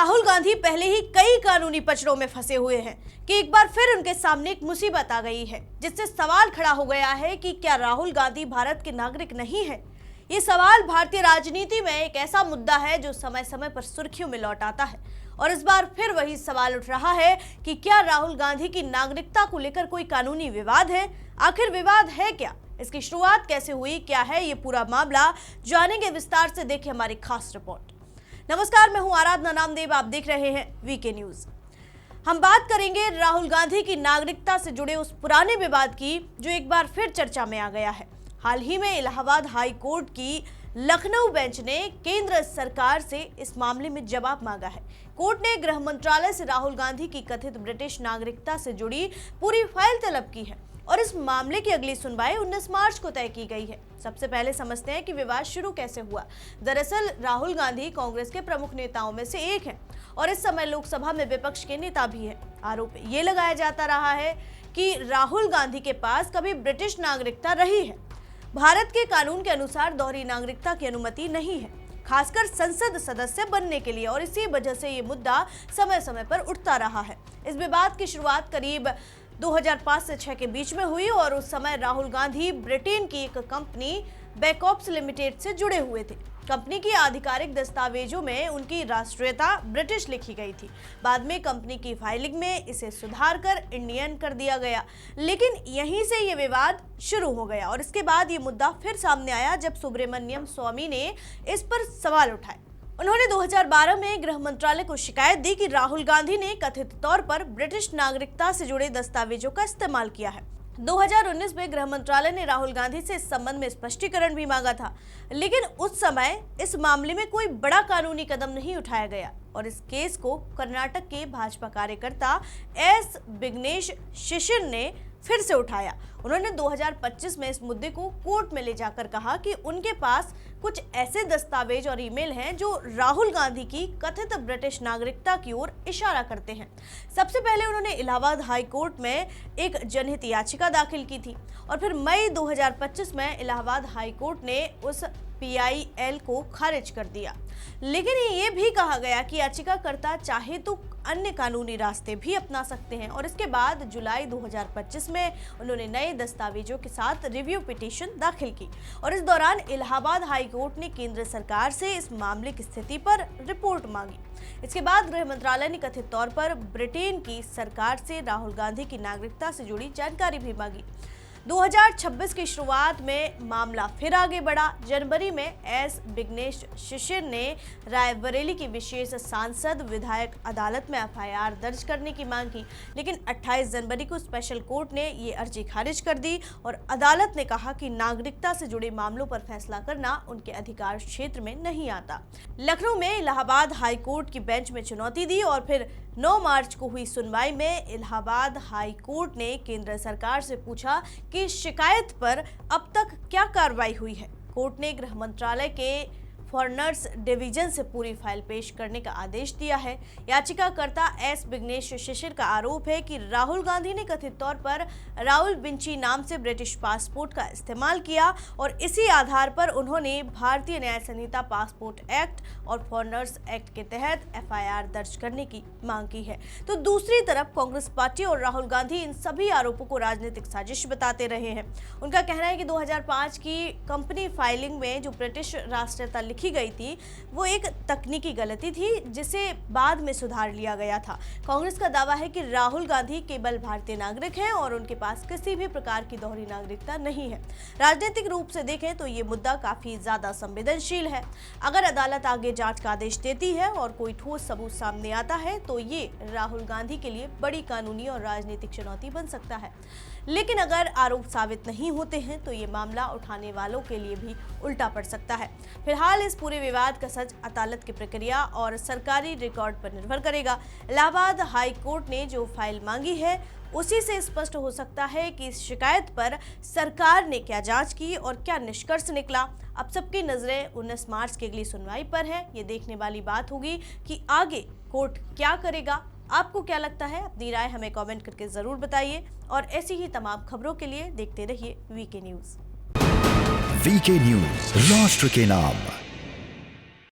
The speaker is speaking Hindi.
राहुल गांधी पहले ही कई कानूनी पचड़ों में फंसे हुए हैं कि एक बार फिर उनके सामने एक मुसीबत आ गई है, जिससे सवाल खड़ा हो गया है कि क्या राहुल गांधी भारत के नागरिक नहीं है। ये सवाल भारतीय राजनीति में एक ऐसा मुद्दा है जो समय समय पर सुर्खियों में लौट आता है और इस बार फिर वही सवाल उठ रहा है कि क्या राहुल गांधी की नागरिकता को लेकर कोई कानूनी विवाद है। आखिर विवाद है क्या, इसकी शुरुआत कैसे हुई, क्या है ये पूरा मामला, जानेंगे विस्तार से। देखिए हमारी खास रिपोर्ट। नमस्कार, मैं हूं आराधना नामदेव, आप देख रहे हैं वीके न्यूज। हम बात करेंगे राहुल गांधी की नागरिकता से जुड़े उस पुराने विवाद की जो एक बार फिर चर्चा में आ गया है। हाल ही में इलाहाबाद हाई कोर्ट की लखनऊ बेंच ने केंद्र सरकार से इस मामले में जवाब मांगा है। कोर्ट ने गृह मंत्रालय से राहुल गांधी की कथित ब्रिटिश नागरिकता से जुड़ी पूरी फाइल तलब की है और इस मामले की अगली सुनवाई 19 मार्च को तय की गई है। सबसे पहले समझते हैं कि विवाद शुरू कैसे हुआ। दरअसल राहुल गांधी कांग्रेस के प्रमुख नेताओं में से एक हैं और इस समय लोकसभा में विपक्ष के नेता भी हैं। आरोप ये लगाया जाता रहा है कि राहुल गांधी के पास कभी ब्रिटिश नागरिकता रही है। भारत के कानून के अनुसार दोहरी नागरिकता की अनुमति नहीं है, खासकर संसद सदस्य बनने के लिए, और इसी वजह से ये मुद्दा समय समय पर उठता रहा है। इस विवाद की शुरुआत करीब 2005 से 6 के बीच में हुई और उस समय राहुल गांधी ब्रिटेन की एक कंपनी बैकऑप्स लिमिटेड से जुड़े हुए थे। कंपनी की आधिकारिक दस्तावेजों में उनकी राष्ट्रीयता ब्रिटिश लिखी गई थी। बाद में कंपनी की फाइलिंग में इसे सुधार कर इंडियन कर दिया गया, लेकिन यहीं से ये विवाद शुरू हो गया और इसके बाद ये मुद्दा फिर सामने आया जब सुब्रमण्यम स्वामी ने इस पर सवाल उठाए। उन्होंने 2012 में गृह मंत्रालय को शिकायत दी कि राहुल गांधी ने कथित तौर पर ब्रिटिश नागरिकता से जुड़े दस्तावेजों का इस्तेमाल किया है। 2019 में गृह मंत्रालय ने राहुल गांधी से इस संबंध में स्पष्टीकरण भी मांगा था, लेकिन उस समय इस मामले में कोई बड़ा कानूनी कदम नहीं उठाया गया और इस केस को कर्नाटक के भाजपा कार्यकर्ता एस विघ्नेश शिशिर ने फिर से उठाया। उन्होंने 2025 में इस मुद्दे को कोर्ट में ले जाकर कहा कि उनके पास कुछ ऐसे दस्तावेज और ईमेल हैं जो राहुल गांधी की कथित ब्रिटिश नागरिकता की ओर इशारा करते हैं। सबसे पहले उन्होंने इलाहाबाद हाई कोर्ट में एक जनहित याचिका दाखिल की थी और फिर मई 2025 में इलाहाबाद हाई कोर्ट ने उस PIL को खारिज कर दिया, लेकिन ये भी कहा गया कि याचिकाकर्ता चाहे तो अन्य कानूनी रास्ते भी अपना सकते हैं और इसके बाद जुलाई 2025 में उन्होंने नए दस्तावेजों के साथ रिव्यू पिटीशन दाखिल की और इस दौरान इलाहाबाद हाई कोर्ट ने केंद्र सरकार से इस मामले की स्थिति पर रिपोर्ट मांगी। इसके बाद गृह मंत्रालय ने कथित तौर पर ब्रिटेन की सरकार से राहुल गांधी की नागरिकता से जुड़ी जानकारी भी मांगी। 2026 की शुरुआत में मामला फिर आगे बढ़ा। जनवरी में एस विघ्नेश शिशिर ने रायबरेली की विशेष सांसद विधायक अदालत में FIR दर्ज करने की मांग की, लेकिन 28 जनवरी को स्पेशल कोर्ट ने ये अर्जी खारिज कर दी और अदालत ने कहा कि नागरिकता से जुड़े मामलों पर फैसला करना उनके अधिकार क्षेत्र में नहीं आता। लखनऊ में इलाहाबाद हाई कोर्ट की बेंच में चुनौती दी और फिर 9 मार्च को हुई सुनवाई में इलाहाबाद हाई कोर्ट ने केंद्र सरकार से पूछा कि शिकायत पर अब तक क्या कार्रवाई हुई है। कोर्ट ने गृह मंत्रालय के फॉरेनर्स डिवीजन से पूरी फाइल पेश करने का आदेश दिया है। याचिकाकर्ता एस विघ्नेश शिशिर का आरोप है कि राहुल गांधी ने कथित तौर पर राहुल बिंची नाम से ब्रिटिश पासपोर्ट का इस्तेमाल किया और इसी आधार पर उन्होंने भारतीय न्याय संहिता पासपोर्ट एक्ट और फॉरेनर्स एक्ट के तहत FIR दर्ज करने की मांग की है। तो दूसरी तरफ कांग्रेस पार्टी और राहुल गांधी इन सभी आरोपों को राजनीतिक साजिश बताते रहे हैं। उनका कहना है कि 2005 की कंपनी फाइलिंग में जो ब्रिटिश राष्ट्रीयता लिखी गई थी वो एक तकनीकी गलती थी जिसे बाद में सुधार लिया गया था। कांग्रेस का दावा है कि राहुल गांधी केवल भारतीय नागरिक हैं और उनके पास किसी भी प्रकार की दोहरी नागरिकता नहीं है। राजनीतिक रूप से देखें तो ये मुद्दा काफी ज्यादा संवेदनशील है। अगर अदालत आगे जांच का आदेश देती है और कोई ठोस सबूत सामने आता है तो ये राहुल गांधी के लिए बड़ी कानूनी और राजनीतिक चुनौती बन सकता है, लेकिन अगर आरोप साबित नहीं होते हैं तो ये मामला उठाने वालों के लिए भी उल्टा पड़ सकता है। फिलहाल इस पूरे विवाद का सच अदालत की प्रक्रिया और सरकारी रिकॉर्ड पर निर्भर करेगा। इलाहाबाद हाई कोर्ट ने जो फाइल मांगी है उसी से स्पष्ट हो सकता है कि इस शिकायत पर सरकार ने क्या जांच की और क्या निष्कर्ष निकला। अब सबकी नजरें 19 मार्च की अगली सुनवाई पर है। ये देखने वाली बात होगी कि आगे कोर्ट क्या करेगा। आपको क्या लगता है? अपनी राय हमें कमेंट करके जरूर बताइए और ऐसी ही तमाम खबरों के लिए देखते रहिए वीके न्यूज। वीके न्यूज, राष्ट्र के नाम।